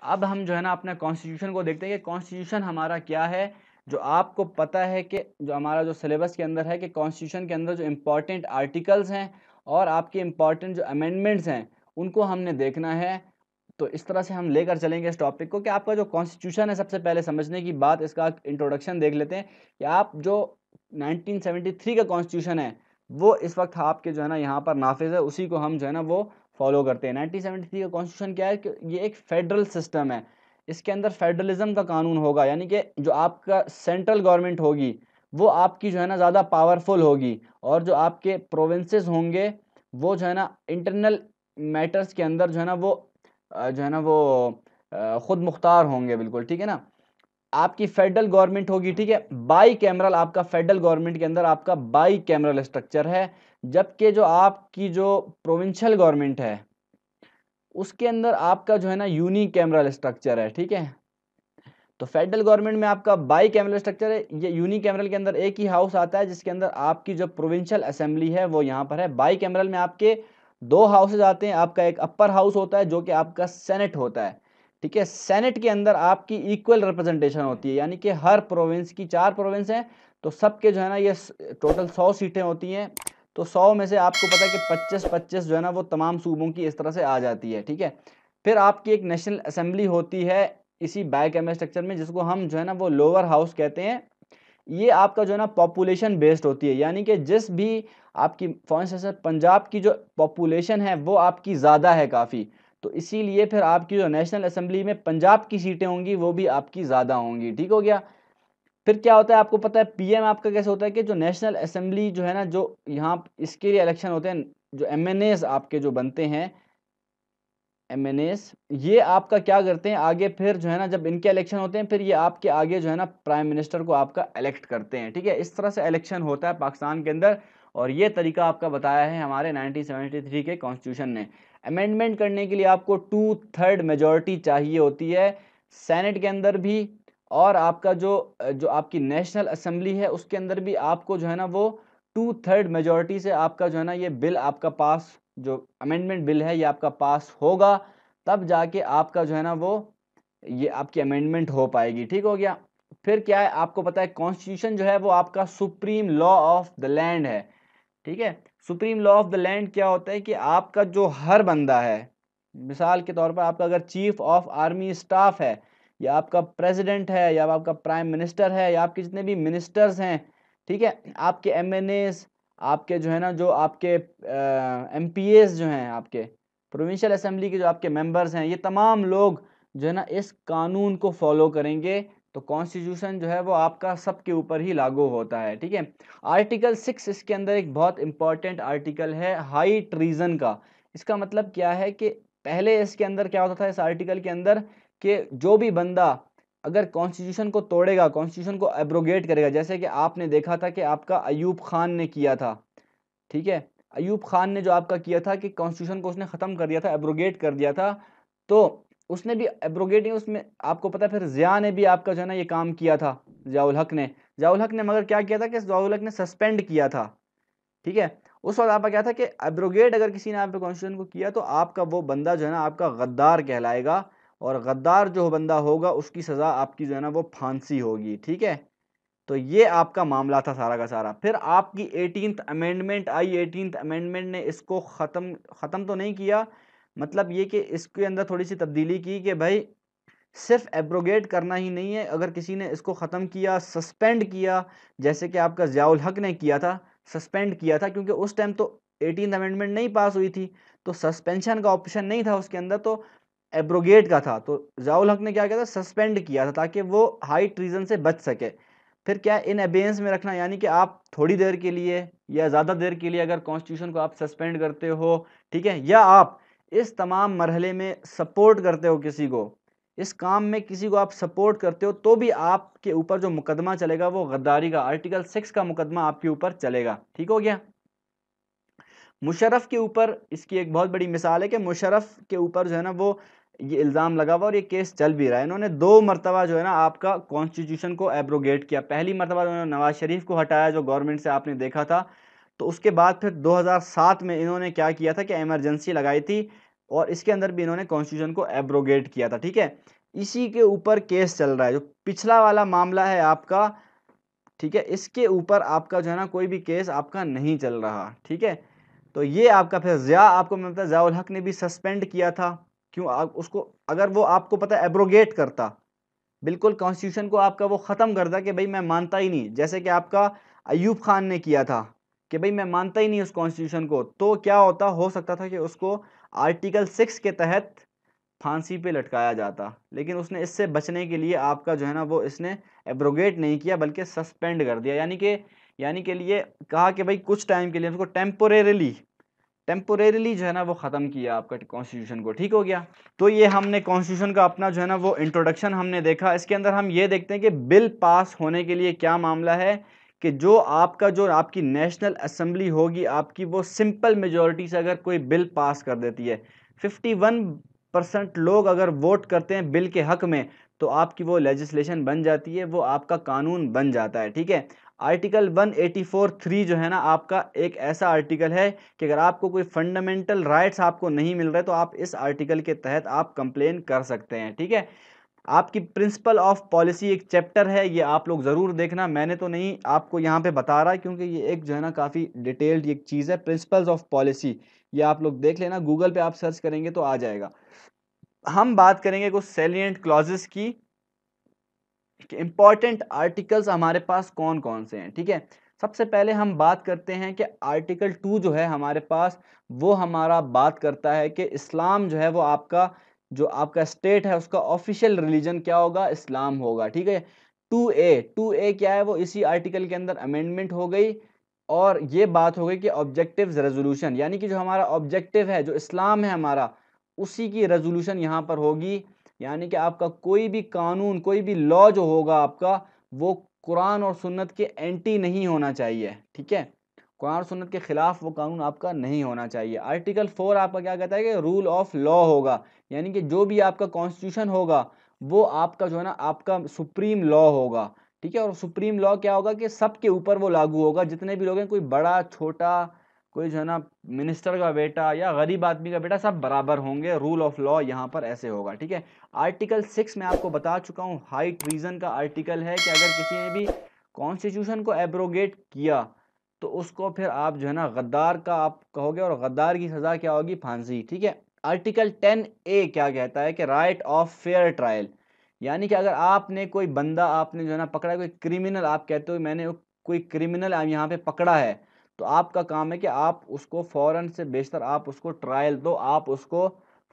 अब हम जो है ना अपने कॉन्स्टिट्यूशन को देखते हैं कि कॉन्स्टिट्यूशन हमारा क्या है। जो आपको पता है कि जो हमारा जो सिलेबस के अंदर है कि कॉन्स्टिट्यूशन के अंदर जो इम्पोर्टेंट आर्टिकल्स हैं और आपके इम्पॉर्टेंट जो अमेंडमेंट्स हैं उनको हमने देखना है। तो इस तरह से हम लेकर चलेंगे इस टॉपिक को कि आपका जो कॉन्स्टिट्यूशन है, सबसे पहले समझने की बात, इसका इंट्रोडक्शन देख लेते हैं कि आप जो 1973 का कॉन्स्टिट्यूशन है वो इस वक्त आपके जो है ना यहाँ पर नाफिज है, उसी को हम जो है ना वो फॉलो करते हैं। 1973 का कॉन्स्टिट्यूशन क्या है कि ये एक फेडरल सिस्टम है। इसके अंदर फेडरलिज्म का कानून होगा, यानी कि जो आपका सेंट्रल गवर्नमेंट होगी वो आपकी जो है ना ज़्यादा पावरफुल होगी, और जो आपके प्रोविंसेस होंगे वो जो है ना इंटरनल मैटर्स के अंदर जो है ना वो जो है ना वो खुद मुख्तार होंगे, बिल्कुल ठीक है ना। आपकी फेडरल गवर्नमेंट होगी, ठीक है, बाई कैमरल। आपका फेडरल गवर्नमेंट के अंदर आपका बाई कैमरल स्ट्रक्चर है, जबकि जो आपकी जो प्रोविंशियल गवर्नमेंट है उसके अंदर आपका जो है ना यूनी कैमरल स्ट्रक्चर है, ठीक है। तो फेडरल गवर्नमेंट में आपका बाई कैमरल स्ट्रक्चर है। ये यूनी कैमरल के अंदर एक ही हाउस आता है जिसके अंदर आपकी जो प्रोविंशियल असेंबली है वो यहाँ पर है। बाई कैमरल में आपके दो हाउसेज आते हैं। आपका एक अपर हाउस होता है जो कि आपका सेनेट होता है, ठीक है। सेनेट के अंदर आपकी इक्वल रिप्रेजेंटेशन होती है, यानी कि हर प्रोविंस की, 4 प्रोविंस हैं तो सबके जो है ना ये टोटल 100 सीटें होती हैं। तो 100 में से आपको पता है कि 25-25 जो है ना वो तमाम सूबों की इस तरह से आ जाती है, ठीक है। फिर आपकी एक नेशनल असेंबली होती है इसी बाई कैमरल स्ट्रक्चर में, जिसको हम जो है ना वो लोअर हाउस कहते हैं। ये आपका जो है ना पॉपुलेशन बेस्ड होती है, यानी कि जिस भी आपकी फॉर इंस्टेंस पंजाब की जो पॉपुलेशन है वो आपकी ज़्यादा है काफ़ी, तो इसीलिए फिर आपकी जो नेशनल असेंबली में पंजाब की सीटें होंगी वो भी आपकी ज़्यादा होंगी, ठीक हो गया। फिर क्या होता है आपको पता है पीएम आपका कैसे होता है कि जो नेशनल असेंबली जो है ना, जो यहाँ इसके लिए इलेक्शन होते हैं, जो एमएनएस आपके जो बनते हैं, एमएनएस, ये आपका क्या करते हैं आगे, फिर जो है ना जब इनके इलेक्शन होते हैं फिर ये आपके आगे जो है ना प्राइम मिनिस्टर को आपका इलेक्ट करते हैं, ठीक है। इस तरह से इलेक्शन होता है पाकिस्तान के अंदर, और ये तरीका आपका बताया है हमारे 1973 के कॉन्स्टिट्यूशन ने। अमेंडमेंट करने के लिए आपको 2/3 मेजोरिटी चाहिए होती है सेनेट के अंदर भी, और आपका जो जो आपकी नेशनल असेंबली है उसके अंदर भी आपको जो है ना वो 2/3 मेजोरिटी से आपका जो है ना ये बिल आपका पास, जो अमेंडमेंट बिल है ये आपका पास होगा, तब जाके आपका जो है ना वो ये आपकी अमेंडमेंट हो पाएगी, ठीक हो गया। फिर क्या है आपको पता है कॉन्स्टिट्यूशन जो है वो आपका supreme law of the land है, ठीक है। Supreme law of the land क्या होता है कि आपका जो हर बंदा है, मिसाल के तौर पर आपका अगर चीफ ऑफ आर्मी स्टाफ है, या आपका प्रेसिडेंट है, या आपका प्राइम मिनिस्टर है, या आपके जितने भी मिनिस्टर्स हैं, ठीक है, आपके एमएनएस, आपके जो है ना जो आपके एमपीएस जो हैं, आपके प्रोविंशियल असेंबली के जो आपके मेंबर्स हैं, ये तमाम लोग जो है ना इस कानून को फॉलो करेंगे। तो कॉन्स्टिट्यूशन जो है वो आपका सबके ऊपर ही लागू होता है, ठीक है। आर्टिकल 6 इसके अंदर एक बहुत इंपॉर्टेंट आर्टिकल है हाई ट्रीजन का। इसका मतलब क्या है कि पहले इसके अंदर क्या होता था इस आर्टिकल के अंदर, कि जो भी बंदा अगर कॉन्स्टिट्यूशन को तोड़ेगा, कॉन्स्टिट्यूशन को एब्रोगेट करेगा, जैसे कि आपने देखा था कि आपका अयूब खान ने किया था, ठीक है। अयूब खान ने जो आपका किया था कि कॉन्स्टिट्यूशन को उसने ख़त्म कर दिया था, एब्रोगेट कर दिया था। तो उसने भी एब्रोगेटिंग, उसमें आपको पता है फिर ज़िया ने भी आपका जो है ना ये काम किया था, ज़ियाउल हक ने। ज़ियाउल हक ने मगर क्या किया था कि ज़ियाउल हक ने सस्पेंड किया था, ठीक है। उस वक्त आपका क्या था कि एब्रोगेट अगर किसी ने आपके कॉन्स्टिट्यूशन को किया तो आपका वो बंदा जो है ना आपका गद्दार कहलाएगा, और गद्दार जो बंदा होगा उसकी सज़ा आपकी जो है ना वो फांसी होगी, ठीक है। तो ये आपका मामला था सारा का सारा। फिर आपकी 18th अमेंडमेंट आई। 18th अमेंडमेंट ने इसको ख़त्म तो नहीं किया, मतलब ये कि इसके अंदर थोड़ी सी तब्दीली की कि भाई सिर्फ एब्रोगेट करना ही नहीं है, अगर किसी ने इसको ख़त्म किया, सस्पेंड किया, जैसे कि आपका ज़ियाउल हक ने किया था, सस्पेंड किया था, क्योंकि उस टाइम तो 18th अमेंडमेंट नहीं पास हुई थी, तो सस्पेंशन का ऑप्शन नहीं था उसके अंदर, तो एब्रोगेट का था। तो ज़ियाउल हक ने क्या किया था, सस्पेंड किया था ताकि वो हाई ट्रीजन से बच सके। फिर क्या इन अबेंस में रखना, यानी कि आप थोड़ी देर के लिए या ज़्यादा देर के लिए अगर कॉन्स्टिट्यूशन को आप सस्पेंड करते हो, ठीक है, या आप इस तमाम मरहले में सपोर्ट करते हो किसी को, इस काम में किसी को आप सपोर्ट करते हो, तो भी आपके ऊपर जो मुकदमा चलेगा वो गद्दारी का आर्टिकल 6 का मुकदमा आपके ऊपर चलेगा, ठीक हो गया। मुशर्रफ के ऊपर इसकी एक बहुत बड़ी मिसाल है कि मुशर्रफ के ऊपर जो है ना वो ये इल्ज़ाम लगा हुआ और ये केस चल भी रहा है। इन्होंने 2 मरतबा जो है ना आपका कॉन्स्टिट्यूशन को एब्रोगेट किया। पहली मरतबा उन्होंने नवाज शरीफ को हटाया जो गवर्नमेंट से आपने देखा था, तो उसके बाद फिर 2007 में इन्होंने क्या किया था कि इमरजेंसी लगाई थी और इसके अंदर भी इन्होंने कॉन्स्टिट्यूशन को एब्रोगेट किया था। ठीक है, इसी के ऊपर केस चल रहा है, जो पिछला वाला मामला है आपका, ठीक है, इसके ऊपर आपका जो है ना कोई भी केस आपका नहीं चल रहा। ठीक है, तो ये आपका फिर आपको मैं पता ज़ियाउल हक ने भी सस्पेंड किया था। क्यों? आप उसको, अगर वो आपको पता एब्रोगेट करता, बिल्कुल कॉन्स्टिट्यूशन को आपका वो ख़त्म करता कि भाई मैं मानता ही नहीं, जैसे कि आपका अयूब खान ने किया था कि भाई मैं मानता ही नहीं उस कॉन्स्टिट्यूशन को, तो क्या होता, हो सकता था कि उसको आर्टिकल 6 के तहत फांसी पे लटकाया जाता। लेकिन उसने इससे बचने के लिए आपका जो है ना वो इसने एब्रोगेट नहीं किया बल्कि सस्पेंड कर दिया, यानी कि लिए कहा कि भाई कुछ टाइम के लिए उसको टेम्पोरेरली जो है ना वो ख़त्म किया आपका कॉन्स्टिट्यूशन को। ठीक हो गया। तो ये हमने कॉन्स्टिट्यूशन का अपना जो है ना वो इंट्रोडक्शन हमने देखा। इसके अंदर हम ये देखते हैं कि बिल पास होने के लिए क्या मामला है कि जो आपकी नेशनल असेंबली होगी आपकी, वो सिंपल मेजोरिटी से अगर कोई बिल पास कर देती है, 51% लोग अगर वोट करते हैं बिल के हक में, तो आपकी वो लेजिस्लेशन बन जाती है, वो आपका कानून बन जाता है। ठीक है, आर्टिकल 184(3 जो है ना आपका एक ऐसा आर्टिकल है कि अगर आपको कोई फंडामेंटल राइट्स आपको नहीं मिल रहे तो आप इस आर्टिकल के तहत आप कंप्लेन कर सकते हैं। ठीक है, आपकी प्रिंसिपल ऑफ पॉलिसी एक चैप्टर है, ये आप लोग ज़रूर देखना। मैंने तो नहीं आपको यहाँ पे बता रहा क्योंकि ये एक जो है ना काफ़ी डिटेल्ड एक चीज़ है, प्रिंसिपल्स ऑफ पॉलिसी, ये आप लोग देख लेना, गूगल पे आप सर्च करेंगे तो आ जाएगा। हम बात करेंगे कुछ सैलिएंट क्लॉजेस की, इंपॉर्टेंट आर्टिकल्स हमारे पास कौन कौन से हैं। ठीक है, सबसे पहले हम बात करते हैं कि आर्टिकल 2 जो है हमारे पास, वो हमारा बात करता है कि इस्लाम जो है वो आपका, जो आपका स्टेट है उसका ऑफिशियल रिलीजन क्या होगा, इस्लाम होगा। ठीक है, 2A क्या है, वो इसी आर्टिकल के अंदर अमेंडमेंट हो गई और ये बात हो गई कि ऑब्जेक्टिव्स रेजोल्यूशन, यानी कि जो हमारा ऑब्जेक्टिव है, जो इस्लाम है हमारा, उसी की रेजोल्यूशन यहाँ पर होगी। यानी कि आपका कोई भी कानून, कोई भी लॉ जो होगा आपका, वो कुरान और सुन्नत के एंटी नहीं होना चाहिए। ठीक है, कुरान और सुन्नत के खिलाफ वो कानून आपका नहीं होना चाहिए। आर्टिकल 4 आपका क्या कहता है कि रूल ऑफ लॉ होगा, यानी कि जो भी आपका कॉन्स्टिट्यूशन होगा वो आपका जो है ना आपका सुप्रीम लॉ होगा। ठीक है, और सुप्रीम लॉ क्या होगा कि सबके ऊपर वो लागू होगा, जितने भी लोग हैं, कोई बड़ा छोटा, कोई जो है ना मिनिस्टर का बेटा या गरीब आदमी का बेटा, सब बराबर होंगे। रूल ऑफ लॉ यहाँ पर ऐसे होगा। ठीक है, आर्टिकल 6 में आपको बता चुका हूँ, हाई ट्रीजन का आर्टिकल है कि अगर किसी ने भी कॉन्स्टिट्यूशन को एब्रोगेट किया तो उसको फिर आप जो है ना गद्दार का आप कहोगे, और गद्दार की सज़ा क्या होगी, फांसी। ठीक है, आर्टिकल 10A क्या कहता है कि राइट ऑफ फेयर ट्रायल, यानी कि अगर आपने कोई बंदा आपने जो है ना पकड़ा, कोई क्रिमिनल, आप कहते हो मैंने कोई क्रिमिनल यहाँ पे पकड़ा है, तो आपका काम है कि आप उसको फ़ौरन से बेशतर आप उसको ट्रायल दो, आप उसको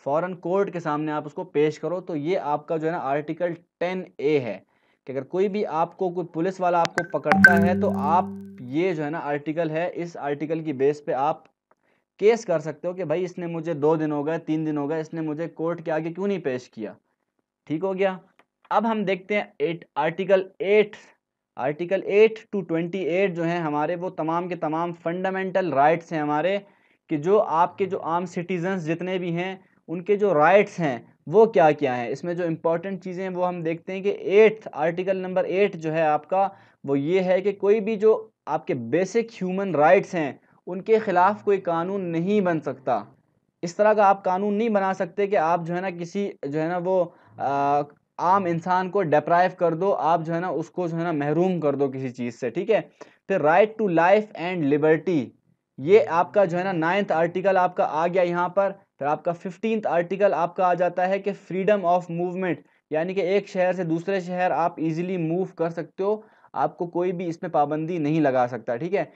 फ़ौरन कोर्ट के सामने आप उसको पेश करो। तो ये आपका जो है ना आर्टिकल 10A है कि अगर कोई भी आपको, कोई पुलिस वाला आपको पकड़ता है तो आप, ये जो है ना आर्टिकल है, इस आर्टिकल की बेस पे आप केस कर सकते हो कि भाई इसने मुझे 2 दिन हो गए, 3 दिन हो गए, इसने मुझे कोर्ट के आगे क्यों नहीं पेश किया। ठीक हो गया। अब हम देखते हैं आर्टिकल 8 टू 28 जो हैं हमारे, वो तमाम के तमाम फंडामेंटल राइट्स हैं हमारे, कि जो आपके जो आम सिटीजन्स जितने भी हैं उनके जो राइट्स हैं वो क्या क्या हैं। इसमें जो इम्पोर्टेंट चीज़ें हैं वो हम देखते हैं कि आर्टिकल नंबर 8 जो है आपका, वो ये है कि कोई भी जो आपके बेसिक ह्यूमन राइट्स हैं उनके ख़िलाफ़ कोई कानून नहीं बन सकता। इस तरह का आप कानून नहीं बना सकते कि आप जो है ना किसी जो है ना वो आम इंसान को डिप्राइव कर दो, आप जो है ना उसको जो है ना महरूम कर दो किसी चीज़ से। ठीक है, फिर right to life and liberty, ये आपका जो है ना 9th आर्टिकल आपका आ गया यहाँ पर। फिर आपका 15th आर्टिकल आपका आ जाता है कि फ्रीडम ऑफ मूवमेंट, यानी कि एक शहर से दूसरे शहर आप इजीली मूव कर सकते हो, आपको कोई भी इसमें पाबंदी नहीं लगा सकता। ठीक है,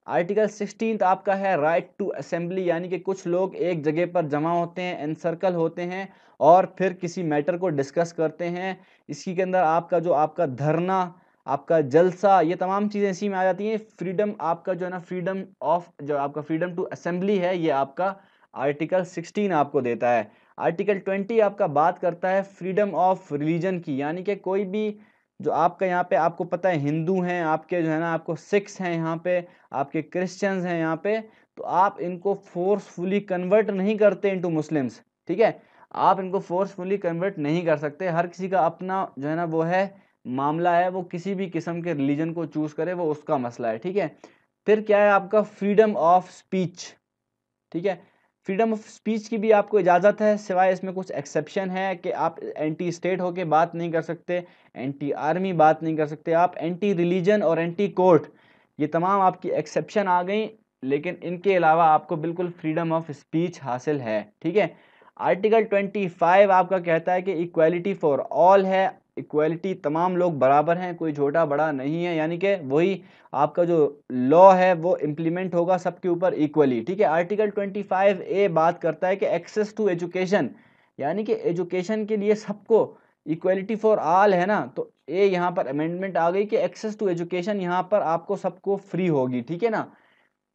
आर्टिकल 16 आपका है राइट टू असेंबली, यानी कि कुछ लोग एक जगह पर जमा होते हैं, एनसर्कल होते हैं और फिर किसी मैटर को डिस्कस करते हैं। इसी के अंदर आपका जो आपका धरना, आपका जलसा, ये तमाम चीज़ें इसी में आ जाती हैं। फ्रीडम आपका जो है ना फ्रीडम ऑफ, जो आपका फ्रीडम टू असेंबली है, ये आपका आर्टिकल 16 आपको देता है। आर्टिकल 20 आपका बात करता है फ्रीडम ऑफ रिलीजन की, यानी कि कोई भी जो आपका यहाँ पे आपको पता है हिंदू हैं आपके, जो है ना आपको सिख्स हैं यहाँ पे, आपके क्रिश्चियंस हैं यहाँ पे, तो आप इनको फोर्सफुली कन्वर्ट नहीं करते इनटू मुस्लिम्स। ठीक है, आप इनको फोर्सफुली कन्वर्ट नहीं कर सकते, हर किसी का अपना जो है ना वो है मामला है, वो किसी भी किस्म के रिलीजन को चूज करे, वो उसका मसला है। ठीक है, फिर क्या है आपका फ्रीडम ऑफ स्पीच। ठीक है, फ्रीडम ऑफ स्पीच की भी आपको इजाज़त है, सिवाय इसमें कुछ एक्सेप्शन है कि आप एंटी स्टेट होके बात नहीं कर सकते, एंटी आर्मी बात नहीं कर सकते, आप एंटी रिलीजन और एंटी कोर्ट, ये तमाम आपकी एक्सेप्शन आ गई, लेकिन इनके अलावा आपको बिल्कुल फ्रीडम ऑफ स्पीच हासिल है। ठीक है, आर्टिकल 25 आपका कहता है कि इक्वालिटी फॉर ऑल है, इक्वालिटी तमाम लोग बराबर हैं, कोई छोटा बड़ा नहीं है, यानी कि वही आपका जो लॉ है वो इम्प्लीमेंट होगा सबके ऊपर इक्वली। ठीक है, आर्टिकल 25A बात करता है कि एक्सेस टू एजुकेशन, यानी कि एजुकेशन के लिए सबको इक्वलिटी फॉर ऑल है ना, तो ए यहाँ पर अमेंडमेंट आ गई कि एक्सेस टू एजुकेशन यहाँ पर आपको सबको फ्री होगी। ठीक है ना,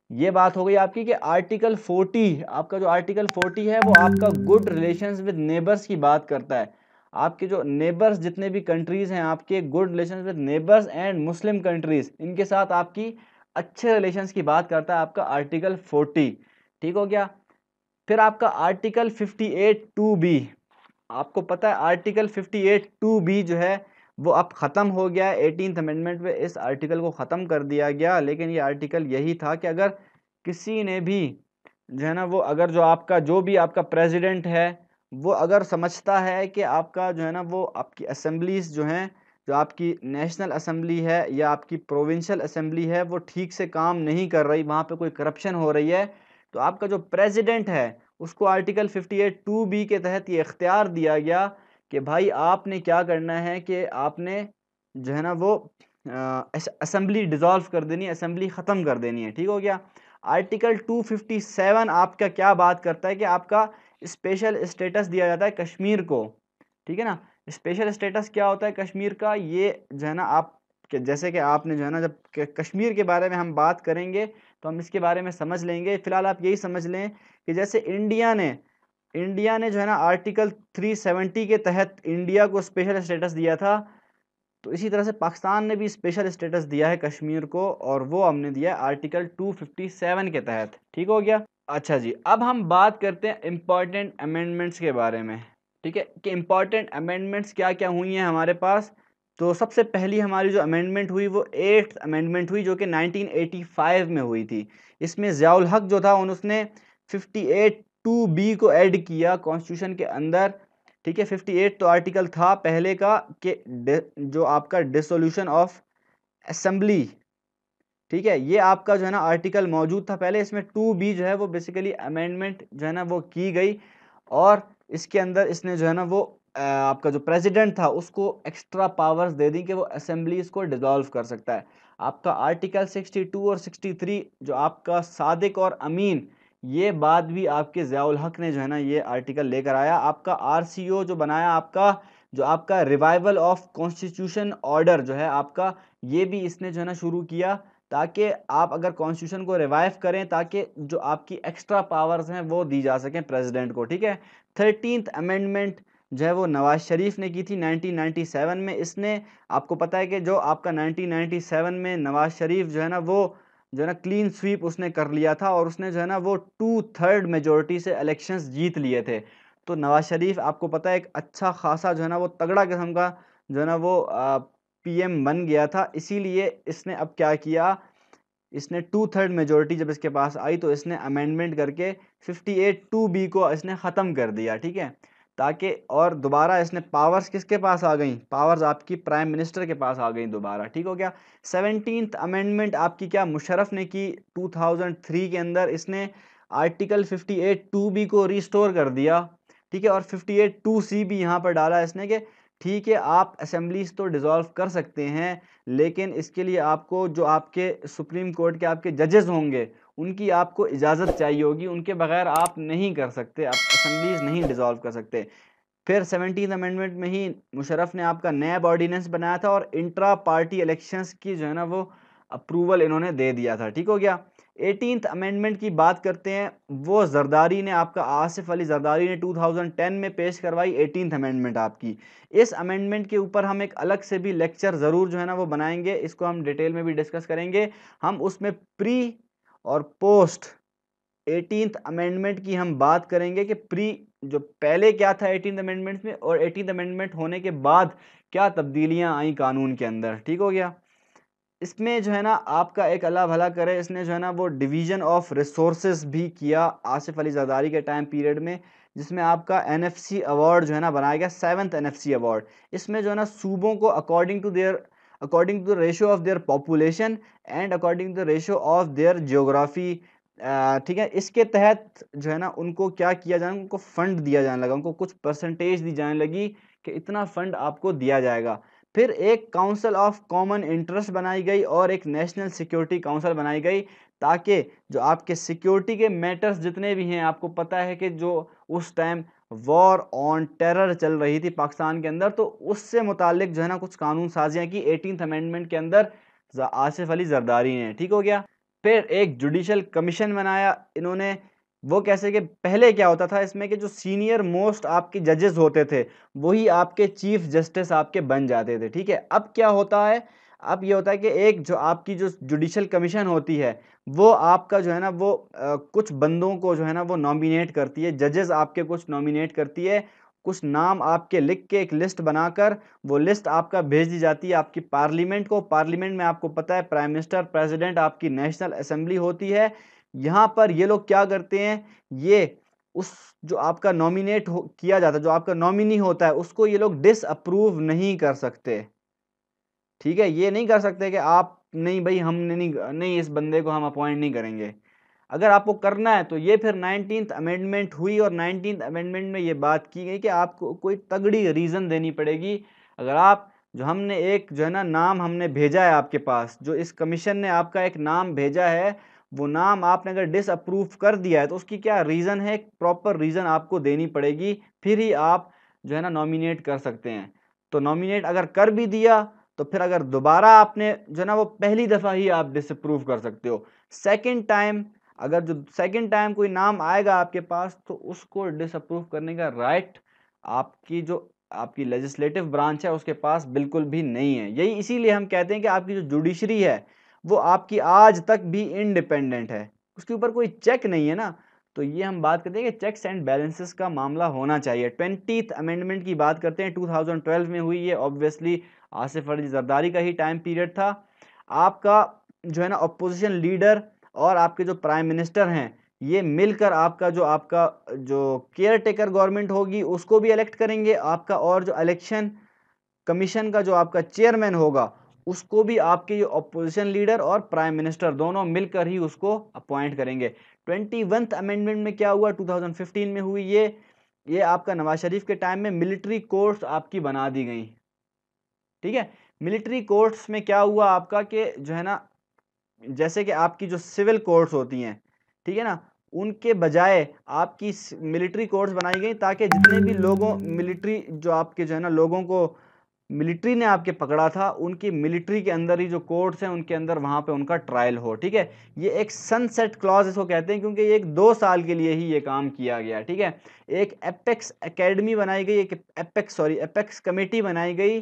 ये बात हो गई आपकी कि आर्टिकल 40, आपका जो आर्टिकल 40 है वो आपका गुड रिलेशंस विद नेबर्स की बात करता है। आपके जो नेबर्स जितने भी कंट्रीज हैं, आपके good relations with neighbours and Muslim countries, इनके साथ आपकी अच्छे रिलेशंस की बात करता है आपका आर्टिकल 40। ठीक हो गया। फिर आपका आर्टिकल 58(2)B, आपको पता है आर्टिकल 58(2)B जो है वो अब ख़त्म हो गया है, 18th अमेंडमेंट में इस आर्टिकल को ख़त्म कर दिया गया। लेकिन ये आर्टिकल यही था कि अगर किसी ने भी जो है ना वो, अगर जो आपका जो भी आपका प्रेसिडेंट है वो अगर समझता है कि आपका जो है ना वो आपकी असेंबलीज जो हैं, जो आपकी नेशनल असेंबली है या आपकी प्रोविंशियल असेंबली है वो ठीक से काम नहीं कर रही, वहाँ पे कोई करप्शन हो रही है, तो आपका जो प्रेसिडेंट है उसको आर्टिकल 58(2)B के तहत ये इख्तियार दिया गया कि भाई आपने क्या करना है कि आपने जो है ना वो असेंबली डिसॉल्व कर देनी है, असेंबली ख़त्म कर देनी है। ठीक हो गया। आर्टिकल 257 आपका क्या बात करता है कि आपका स्पेशल स्टेटस दिया जाता है कश्मीर को। ठीक है ना, स्पेशल स्टेटस क्या होता है कश्मीर का, ये जो है ना आप जैसे कि आपने जो है ना जब कश्मीर के बारे में हम बात करेंगे तो हम इसके बारे में समझ लेंगे। फिलहाल आप यही समझ लें कि जैसे इंडिया ने जो है ना आर्टिकल 370 के तहत इंडिया को स्पेशल स्टेटस दिया था, तो इसी तरह से पाकिस्तान ने भी स्पेशल स्टेटस दिया है कश्मीर को, और वो हमने दिया है आर्टिकल 257 के तहत। ठीक हो गया। अच्छा जी, अब हम बात करते हैं इम्पॉर्टेंट अमेंडमेंट्स के बारे में। ठीक है, कि इम्पॉर्टेंट अमेंडमेंट्स क्या क्या हुई हैं हमारे पास। तो सबसे पहली हमारी जो अमेंडमेंट हुई वो 8th अमेंडमेंट हुई, जो कि 1985 में हुई थी। इसमें ज़ियाउल हक जो था उसने 58(2)B को ऐड किया कॉन्स्टिट्यूशन के अंदर। ठीक है, 58 तो आर्टिकल था पहले का कि जो आपका डिसोल्यूशन ऑफ असेंबली, ठीक है, ये आपका जो है ना आर्टिकल मौजूद था पहले। इसमें 2B जो है वो बेसिकली अमेंडमेंट जो है ना वो की गई, और इसके अंदर इसने जो है ना वो आपका जो प्रेसिडेंट था उसको एक्स्ट्रा पावर्स दे दी कि वो असेंबलीज को डिसॉल्व कर सकता है। आपका आर्टिकल 62 और 63 जो आपका सादिक और अमीन, ये बात भी आपके ज़ियाउल हक ने जो है ना ये आर्टिकल लेकर आया। आपका RCO जो बनाया, आपका जो आपका रिवाइवल ऑफ कॉन्स्टिट्यूशन ऑर्डर जो है आपका, ये भी इसने जो है ना शुरू किया, ताकि आप अगर कॉन्स्टिट्यूशन को रिवाइव करें ताकि जो आपकी एक्स्ट्रा पावर्स हैं वो दी जा सकें प्रेसिडेंट को। ठीक है, 13th अमेंडमेंट जो है वो नवाज शरीफ ने की थी 1997 में। इसने, आपको पता है कि जो आपका 1997 में नवाज शरीफ जो है ना वो जो है ना क्लीन स्वीप उसने कर लिया था, और उसने जो है ना वो 2/3 मेजोरिटी से इलेक्शंस जीत लिए थे। तो नवाज शरीफ आपको पता है एक अच्छा खासा जो है ना वो तगड़ा किस्म का जो है ना वो PM बन गया था। इसीलिए इसने अब क्या किया, इसने 2/3 मेजोरिटी जब इसके पास आई तो इसने अमेंडमेंट करके 58(2)B को इसने ख़त्म कर दिया। ठीक है, ताकि और दोबारा इसने पावर्स किसके पास आ गई, पावर्स आपकी प्राइम मिनिस्टर के पास आ गई दोबारा। ठीक हो गया। 17th अमेंडमेंट आपकी क्या मुशर्रफ ने की 2003 के अंदर, इसने आर्टिकल 58(2)B को रिस्टोर कर दिया। ठीक है, और 58(2)C भी यहाँ पर डाला इसने कि ठीक है आप असेंबलीज तो डिसॉल्व कर सकते हैं, लेकिन इसके लिए आपको जो आपके सुप्रीम कोर्ट के आपके जजेस होंगे उनकी आपको इजाज़त चाहिए होगी, उनके बगैर आप नहीं कर सकते, आप असेंबलीज नहीं डिसॉल्व कर सकते। फिर 17th अमेंडमेंट में ही मुशर्रफ ने आपका नैब ऑर्डिनेंस बनाया था, और इंट्रा पार्टी इलेक्शंस की जो है ना वो अप्रूवल इन्होंने दे दिया था। ठीक हो गया। 18th अमेंडमेंट की बात करते हैं, वो जरदारी ने, आपका आसिफ अली जरदारी ने 2010 में पेश करवाई 18th अमेंडमेंट आपकी। इस अमेंडमेंट के ऊपर हम एक अलग से भी लेक्चर ज़रूर जो है ना वो बनाएंगे, इसको हम डिटेल में भी डिस्कस करेंगे। हम उसमें प्री और पोस्ट 18th अमेंडमेंट की हम बात करेंगे कि प्री जो पहले क्या था 18th अमेंडमेंट में, और 18th अमेंडमेंट होने के बाद क्या तब्दीलियां आई कानून के अंदर। ठीक हो गया। इसमें जो है ना आपका एक अल्लाह भला करे, इसने जो है ना वो डिवीज़न ऑफ रिसोर्सेज भी किया आसिफ अली जरदारी के टाइम पीरियड में, जिसमें आपका एनएफसी अवार्ड जो है ना बनाया गया, 7th एनएफसी अवार्ड। इसमें जो है ना सूबों को according to the ratio of their population and according to the ratio of their geography, ठीक है, इसके तहत जो है ना उनको क्या किया जाए, उनको फंड दिया जाने लगा, उनको कुछ परसेंटेज दी जाने लगी कि इतना फंड आपको दिया जाएगा। फिर एक काउंसिल ऑफ कॉमन इंटरेस्ट बनाई गई और एक नेशनल सिक्योरिटी काउंसिल बनाई गई, ताकि जो आपके सिक्योरिटी के मैटर्स जितने भी हैं, आपको पता है कि जो उस टाइम वॉर ऑन टेरर चल रही थी पाकिस्तान के अंदर, तो उससे मुतालिक जो है ना कुछ कानून साजियाँ की 18th अमेंडमेंट के अंदर आसिफ अली जरदारी ने, ठीक हो गया। फिर एक जुडिशल कमीशन बनाया इन्होंने। वो कैसे कि पहले क्या होता था इसमें कि जो सीनियर मोस्ट आपके जजेस होते थे वही आपके चीफ जस्टिस आपके बन जाते थे, ठीक है। अब क्या होता है, अब ये होता है कि एक जो आपकी जो जुडिशल कमीशन होती है वो आपका जो है ना वो कुछ बंदों को जो है ना वो नॉमिनेट करती है, जजेस आपके कुछ नॉमिनेट करती है, कुछ नाम आपके लिख के एक लिस्ट बनाकर वो लिस्ट आपका भेज दी जाती है आपकी पार्लियामेंट को। पार्लियामेंट में आपको पता है प्राइम मिनिस्टर, प्रेसिडेंट, आपकी नेशनल असेंबली होती है। यहाँ पर ये लोग क्या करते हैं, ये उस जो आपका नॉमिनेट किया जाता है, जो आपका नॉमिनी होता है, उसको ये लोग डिसअप्रूव नहीं कर सकते, ठीक है। ये नहीं कर सकते कि आप नहीं भाई हमने नहीं इस बंदे को हम अपॉइंट नहीं करेंगे। अगर आपको करना है तो ये फिर 19th अमेंडमेंट हुई और 19th अमेंडमेंट में ये बात की गई कि आपको कोई तगड़ी रीज़न देनी पड़ेगी। अगर आप जो हमने एक जो है ना नाम हमने भेजा है आपके पास, जो इस कमीशन ने आपका एक नाम भेजा है, वो नाम आपने अगर डिसअप्रूव कर दिया है तो उसकी क्या रीज़न है, एक प्रॉपर रीज़न आपको देनी पड़ेगी, फिर ही आप जो है ना नॉमिनेट कर सकते हैं। तो नॉमिनेट अगर कर भी दिया तो फिर अगर दोबारा आपने जो है ना वो पहली दफ़ा ही आप डिसअप्रूव कर सकते हो। सेकेंड टाइम अगर जो सेकंड टाइम कोई नाम आएगा आपके पास तो उसको डिसअप्रूव करने का राइट आपकी जो आपकी लेजिस्लेटिव ब्रांच है उसके पास बिल्कुल भी नहीं है। यही इसीलिए हम कहते हैं कि आपकी जो जुडिशरी है वो आपकी आज तक भी इंडिपेंडेंट है, उसके ऊपर कोई चेक नहीं है ना। तो ये हम बात करते हैं कि चेक्स एंड बैलेंसेस का मामला होना चाहिए। 20th अमेंडमेंट की बात करते हैं, 2012 में हुई है, ऑब्वियसली आसिफ अली जरदारी का ही टाइम पीरियड था। आपका जो है ना अपोजिशन लीडर और आपके जो प्राइम मिनिस्टर हैं ये मिलकर आपका जो केयर टेकर गवर्नमेंट होगी उसको भी इलेक्ट करेंगे आपका, और जो इलेक्शन कमीशन का जो आपका चेयरमैन होगा उसको भी आपके जो अपोजिशन लीडर और प्राइम मिनिस्टर दोनों मिलकर ही उसको अपॉइंट करेंगे। 21th अमेंडमेंट में क्या हुआ, 2015 में हुई, ये आपका नवाज शरीफ के टाइम में मिलिट्री कोर्ट्स आपकी बना दी गई, ठीक है। मिलिट्री कोर्ट्स में क्या हुआ आपका कि जो है ना जैसे कि आपकी जो सिविल कोर्ट्स होती हैं, ठीक है ना, उनके बजाय आपकी मिलिट्री कोर्ट्स बनाई गई, ताकि जितने भी लोगों मिलिट्री जो आपके जो है ना लोगों को मिलिट्री ने आपके पकड़ा था, उनकी मिलिट्री के अंदर ही जो कोर्ट्स हैं उनके अंदर वहाँ पे उनका ट्रायल हो, ठीक है। ये एक सनसेट क्लॉज इसको कहते हैं, क्योंकि ये एक 2 साल के लिए ही ये काम किया गया, ठीक है। एक एपेक्स एकेडमी बनाई गई, एक एपेक्स कमेटी बनाई गई,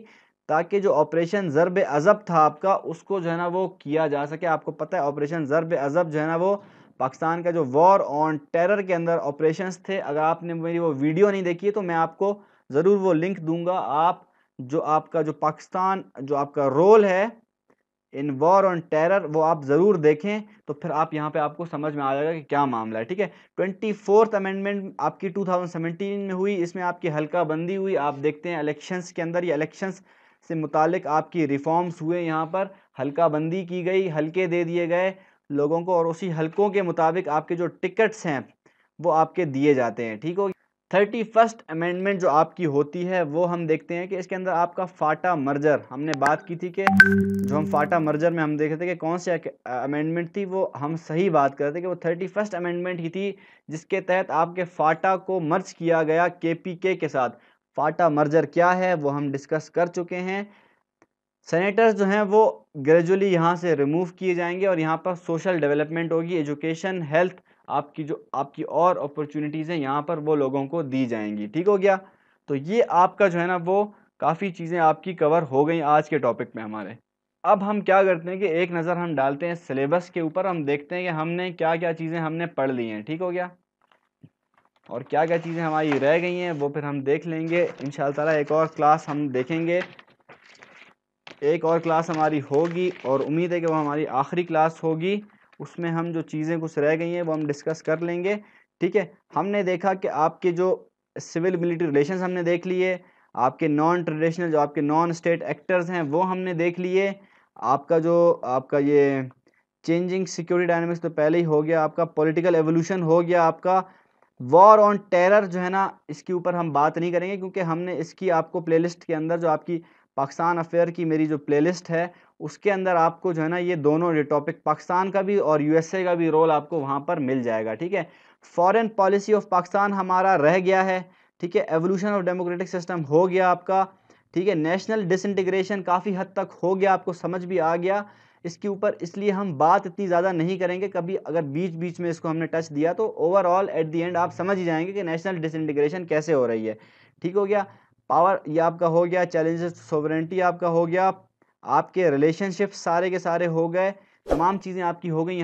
ताकि जो ऑपरेशन ज़र्ब अज़ब था आपका उसको जो है ना वो किया जा सके। आपको पता है ऑपरेशन ज़र्ब अज़ब जो है ना वो पाकिस्तान का जो वॉर ऑन टेरर के अंदर ऑपरेशंस थे। अगर आपने मेरी वो वीडियो नहीं देखी है तो मैं आपको ज़रूर वो लिंक दूंगा। आप जो आपका जो पाकिस्तान जो आपका रोल है इन वॉर ऑन टेरर वो आप ज़रूर देखें, तो फिर आप यहाँ पे आपको समझ में आ जाएगा कि क्या मामला है, ठीक है। 24th अमेंडमेंट आपकी 2017 में हुई, इसमें आपकी हल्का बंदी हुई। आप देखते हैं इलेक्शंस के अंदर, ये इलेक्शंस से मुतालिक आपकी रिफॉर्म्स हुए, यहाँ पर हल्का बंदी की गई, हल्के दे दिए गए लोगों को, और उसी हल्कों के मुताबिक आपके जो टिकट्स हैं वो आपके दिए जाते हैं, ठीक हो। 31st अमेंडमेंट जो आपकी होती है वो हम देखते हैं कि इसके अंदर आपका फाटा मर्जर, हमने बात की थी कि जो हम फाटा मर्जर में हम देखे थे कि कौन से अमेंडमेंट थी, वो हम सही बात कर रहे थे कि वो 31st अमेंडमेंट ही थी, जिसके तहत आपके फाटा को मर्ज किया गया केपीके के साथ। फाटा मर्जर क्या है वो हम डिस्कस कर चुके हैं। सेनेटर्स जो हैं वो ग्रेजुअली यहाँ से रिमूव किए जाएंगे और यहाँ पर सोशल डेवलपमेंट होगी, एजुकेशन, हेल्थ, आपकी जो आपकी और अपॉर्चुनिटीज़ हैं यहाँ पर वो लोगों को दी जाएंगी, ठीक हो गया। तो ये आपका जो है ना वो काफ़ी चीज़ें आपकी कवर हो गई आज के टॉपिक में हमारे। अब हम क्या करते हैं कि एक नज़र हम डालते हैं सिलेबस के ऊपर, हम देखते हैं कि हमने क्या क्या चीज़ें हमने पढ़ ली हैं, ठीक हो गया, और क्या क्या चीज़ें हमारी रह गई हैं वो फिर हम देख लेंगे इंशाअल्लाह ताला। एक और क्लास हम देखेंगे एक और क्लास हमारी होगी और उम्मीद है कि वो हमारी आखिरी क्लास होगी। उसमें हम जो चीज़ें कुछ रह गई हैं वो हम डिस्कस कर लेंगे। ठीक है, हमने देखा कि आपके जो सिविल मिलिट्री रिलेशंस हमने देख लिए, आपके नॉन ट्रेडिशनल जो आपके नॉन स्टेट एक्टर्स हैं वो हमने देख लिए, आपका ये चेंजिंग सिक्योरिटी डायनामिक्स तो पहले ही हो गया, आपका पॉलिटिकल एवोल्यूशन हो गया, आपका वॉर ऑन टेरर जो है ना, इसके ऊपर हम बात नहीं करेंगे क्योंकि हमने इसकी आपको प्लेलिस्ट के अंदर जो आपकी पाकिस्तान अफेयर की मेरी जो प्लेलिस्ट है उसके अंदर आपको जो है ना ये दोनों ये टॉपिक पाकिस्तान का भी और यूएसए का भी रोल आपको वहाँ पर मिल जाएगा। ठीक है, फॉरेन पॉलिसी ऑफ पाकिस्तान हमारा रह गया है। ठीक है, एवोल्यूशन ऑफ डेमोक्रेटिक सिस्टम हो गया आपका। ठीक है, नेशनल डिसइंटीग्रेशन काफ़ी हद तक हो गया, आपको समझ भी आ गया इसके ऊपर, इसलिए हम बात इतनी ज़्यादा नहीं करेंगे। कभी अगर बीच बीच में इसको हमने टच दिया तो ओवरऑल एट द एंड आप समझ ही जाएंगे कि नेशनल डिसइंटीग्रेशन कैसे हो रही है। ठीक हो गया, पावर ये आपका हो गया, चैलेंजेस सोवरेनिटी आपका हो गया, आपके रिलेशनशिप सारे के सारे हो गए, तमाम चीज़ें आपकी हो गई।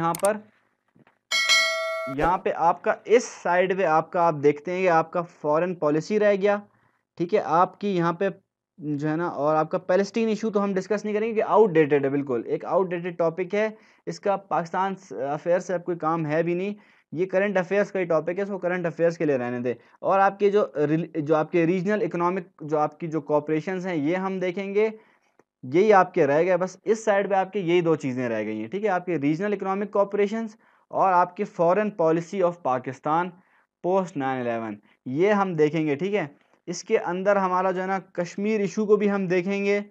यहाँ पे आपका इस साइड पे आपका आप देखते हैं कि आपका फॉरेन पॉलिसी रह गया। ठीक है, आपकी यहाँ पे जो है ना, और आपका पैलेस्टीन इशू तो हम डिस्कस नहीं करेंगे कि आउटडेटेड है, बिल्कुल एक आउटडेटेड टॉपिक है, इसका पाकिस्तान अफेयर से अब कोई काम है भी नहीं, ये करंट अफेयर्स का ही टॉपिक है, इसको करंट अफेयर्स के लिए रहने दें। और आपके जो आपके रीजनल इकोनॉमिक जो आपकी जो कॉपरेशंस हैं ये हम देखेंगे, यही आपके रह गए, बस इस साइड पे आपके यही दो चीज़ें रह गई हैं। ठीक है, आपके रीजनल इकोनॉमिक कॉपरेशंस और आपके foreign policy of Pakistan post 9/11 ये हम देखेंगे। ठीक है, इसके अंदर हमारा जो है ना कश्मीर इशू को भी हम देखेंगे।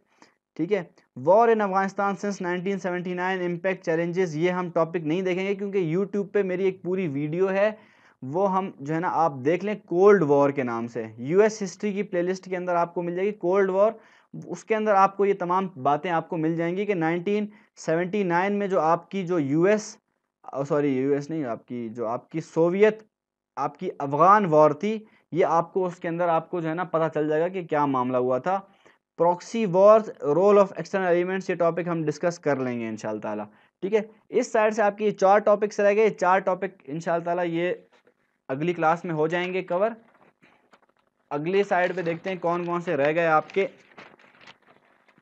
ठीक है, war in Afghanistan since 1979 impact challenges ये हम टॉपिक नहीं देखेंगे क्योंकि यूट्यूब पे मेरी एक पूरी वीडियो है, वो हम जो है ना आप देख लें, कोल्ड वॉर के नाम से, यूएस हिस्ट्री की प्लेलिस्ट के अंदर आपको मिल जाएगी कोल्ड वॉर, उसके अंदर आपको ये तमाम बातें आपको मिल जाएंगी कि 1979 में जो आपकी जो यूएस नहीं, आपकी जो आपकी सोवियत आपकी अफगान वॉर थी, ये आपको उसके अंदर आपको जो है ना पता चल जाएगा कि क्या मामला हुआ था। Proxy wars, role of external elements, ये टॉपिक हम डिस्कस कर लेंगे इंशाल्लाह ताला। ठीक है, इस साइड से आपकी 4 टॉपिक्स रह गए, 4 टॉपिक इंशाल्लाह ताला ये अगली क्लास में हो जाएंगे कवर। अगली साइड पे देखते हैं कौन कौन से रह गए आपके।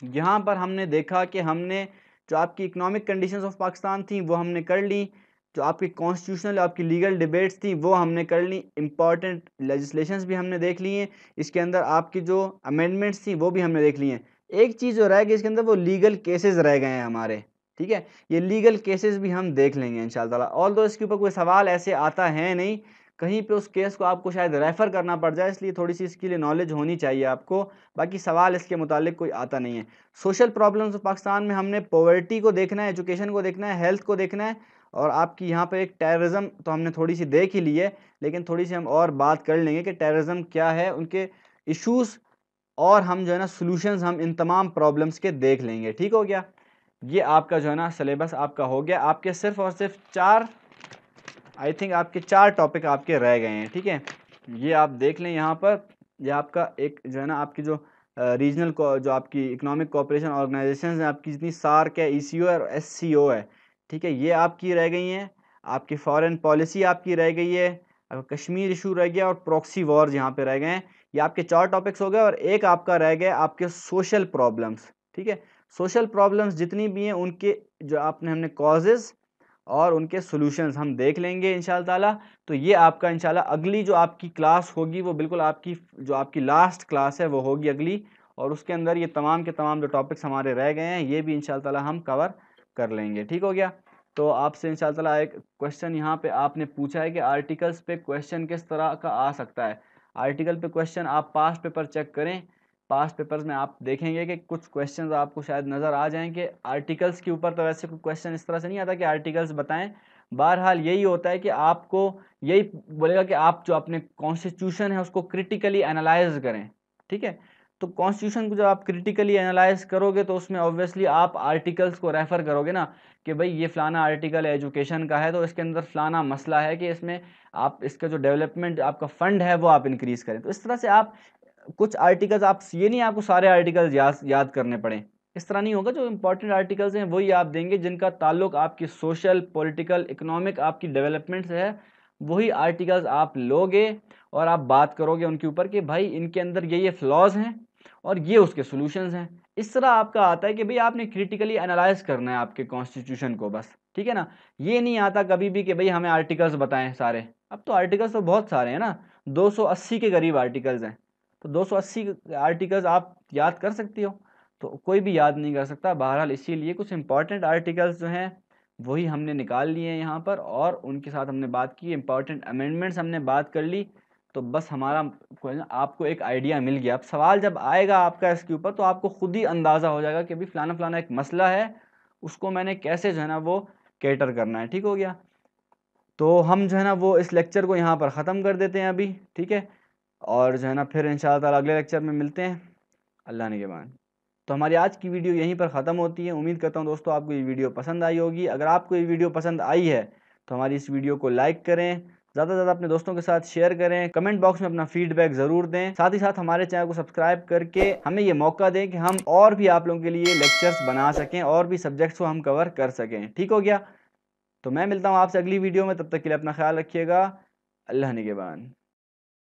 यहाँ पर हमने देखा कि हमने जो आपकी इकोनॉमिक कंडीशंस ऑफ पाकिस्तान थी वो हमने कर ली, जो आपकी कॉन्स्टिट्यूशनल आपकी लीगल डिबेट्स थी वो हमने कर ली, इंपॉर्टेंट लेजिस्लेशंस भी हमने देख ली हैं, इसके अंदर आपकी जो अमेंडमेंट्स थी वो भी हमने देख ली हैं। एक चीज़ जो रह गई इसके अंदर वो लीगल केसेस रह गए हैं हमारे। ठीक है, ये लीगल केसेस भी हम देख लेंगे इंशाल्लाह ताला। ऑल्दो इसके ऊपर कोई सवाल ऐसे आता है नहीं, कहीं पे उस केस को आपको शायद रेफ़र करना पड़ जाए, इसलिए थोड़ी सी इसके लिए नॉलेज होनी चाहिए आपको, बाकी सवाल इसके मुतालिक कोई आता नहीं है। सोशल प्रॉब्लम्स ऑफ पाकिस्तान में हमने पॉवर्टी को देखना है, एजुकेशन को देखना है, हेल्थ को देखना है, और आपकी यहाँ पे एक टेररिज्म तो हमने थोड़ी सी देख ही ली है, लेकिन थोड़ी सी हम और बात कर लेंगे कि टेररिज्म क्या है, उनके इश्यूज़, और हम जो है ना सॉल्यूशंस हम इन तमाम प्रॉब्लम्स के देख लेंगे। ठीक हो गया, ये आपका जो है ना सिलेबस आपका हो गया। आपके सिर्फ और सिर्फ 4 आई थिंक आपके 4 टॉपिक आपके रह गए हैं। ठीक है, ये आप देख लें यहाँ पर, ये आपका एक जो है ना आपकी जो रीजनल जो आपकी इकोनॉमिक कोऑपरेशन ऑर्गेनाइजेशन है, आपकी जितनी सार्क है, ईसीओ है और एससीओ है, ठीक है, ये आपकी रह गई हैं। आपकी फॉरेन पॉलिसी आपकी रह गई है, आपका कश्मीर इशू रह गया, और प्रॉक्सी वॉर्स यहाँ पे रह गए हैं। ये आपके 4 टॉपिक्स हो गए, और एक आपका रह गया आपके सोशल प्रॉब्लम्स। ठीक है, सोशल प्रॉब्लम्स जितनी भी हैं उनके जो हमने कॉजेज़ और उनके सॉल्यूशंस हम देख लेंगे इंशाल्लाह ताला। तो ये आपका इंशाल्लाह अगली जो आपकी क्लास होगी वो बिल्कुल आपकी जो आपकी लास्ट क्लास है वो होगी अगली, और उसके अंदर ये तमाम के तमाम जो टॉपिक्स हमारे रह गए हैं ये भी इंशाल्लाह ताला हम कवर कर लेंगे। ठीक हो गया, तो आपसे इंशाल्लाह ताला एक क्वेश्चन यहाँ पे आपने पूछा है कि आर्टिकल्स पे क्वेश्चन किस तरह का आ सकता है। आर्टिकल पे क्वेश्चन आप पास्ट पेपर चेक करें, पास्ट पेपर्स में आप देखेंगे कि कुछ क्वेश्चंस आपको शायद नज़र आ जाएं कि आर्टिकल्स के ऊपर तो वैसे कोई क्वेश्चन इस तरह से नहीं आता कि आर्टिकल्स बताएं। बहरहाल यही होता है कि आपको यही बोलेगा कि आप जो अपने कॉन्स्टिट्यूशन है उसको क्रिटिकली एनालाइज करें। ठीक है, तो कॉन्स्टिट्यूशन को जब आप क्रिटिकली एनालाइज करोगे तो उसमें ऑब्वियसली आप आर्टिकल्स को रेफ़र करोगे ना, कि भाई ये फ़लाना आर्टिकल एजुकेशन का है तो इसके अंदर फ़लाना मसला है कि इसमें आप इसका जो डेवलपमेंट आपका फ़ंड है वो आप इंक्रीज़ करें। तो इस तरह से आप कुछ आर्टिकल्स, आप ये नहीं आपको सारे आर्टिकल्स याद करने पड़े, इस तरह नहीं होगा। जो इंपॉर्टेंट आर्टिकल्स हैं वही आप देंगे, जिनका ताल्लुक आपकी सोशल, पॉलिटिकल, इकोनॉमिक आपकी डेवलपमेंट से है, वही आर्टिकल्स आप लोगे और आप बात करोगे उनके ऊपर कि भाई इनके अंदर ये फ्लॉज हैं और ये उसके सॉल्यूशंस हैं। इस तरह आपका आता है कि भाई आपने क्रिटिकली एनालाइज करना है आपके कॉन्स्टिट्यूशन को बस, ठीक है ना। ये नहीं आता कभी भी कि भाई हमें आर्टिकल्स बताएं सारे। अब तो आर्टिकल्स तो बहुत सारे हैं ना, 280 के करीब आर्टिकल्स हैं। तो 280 आर्टिकल्स आप याद कर सकती हो, तो कोई भी याद नहीं कर सकता। बहरहाल इसीलिए कुछ इंपॉर्टेंट आर्टिकल्स जो हैं वही हमने निकाल लिए हैं यहाँ पर, और उनके साथ हमने बात की, इंपॉर्टेंट अमेंडमेंट्स हमने बात कर ली। तो बस हमारा आपको एक आइडिया मिल गया। अब सवाल जब आएगा आपका इसके ऊपर तो आपको खुद ही अंदाज़ा हो जाएगा कि भाई फलाना फलाना एक मसला है, उसको मैंने कैसे जो है ना वो कैटर करना है। ठीक हो गया। तो हम जो है ना वो इस लेक्चर को यहाँ पर ख़त्म कर देते हैं अभी, ठीक है। और जो है ना फिर इंशाअल्लाह ताला अगले लेक्चर में मिलते हैं, अल्लाह ने के बाद। तो हमारी आज की वीडियो यहीं पर ख़त्म होती है। उम्मीद करता हूँ दोस्तों आपको ये वीडियो पसंद आई होगी। अगर आपको ये वीडियो पसंद आई है तो हमारी इस वीडियो को लाइक करें, ज़्यादा से ज़्यादा अपने दोस्तों के साथ शेयर करें, कमेंट बॉक्स में अपना फीडबैक ज़रूर दें। साथ ही साथ हमारे चैनल को सब्सक्राइब करके हमें ये मौका दें कि हम और भी आप लोगों के लिए लेक्चर्स बना सकें और भी सब्जेक्ट्स को हम कवर कर सकें। ठीक हो गया। तो मैं मिलता हूँ आपसे अगली वीडियो में, तब तक के लिए अपना ख्याल रखिएगा, अल्लाह निगहबान।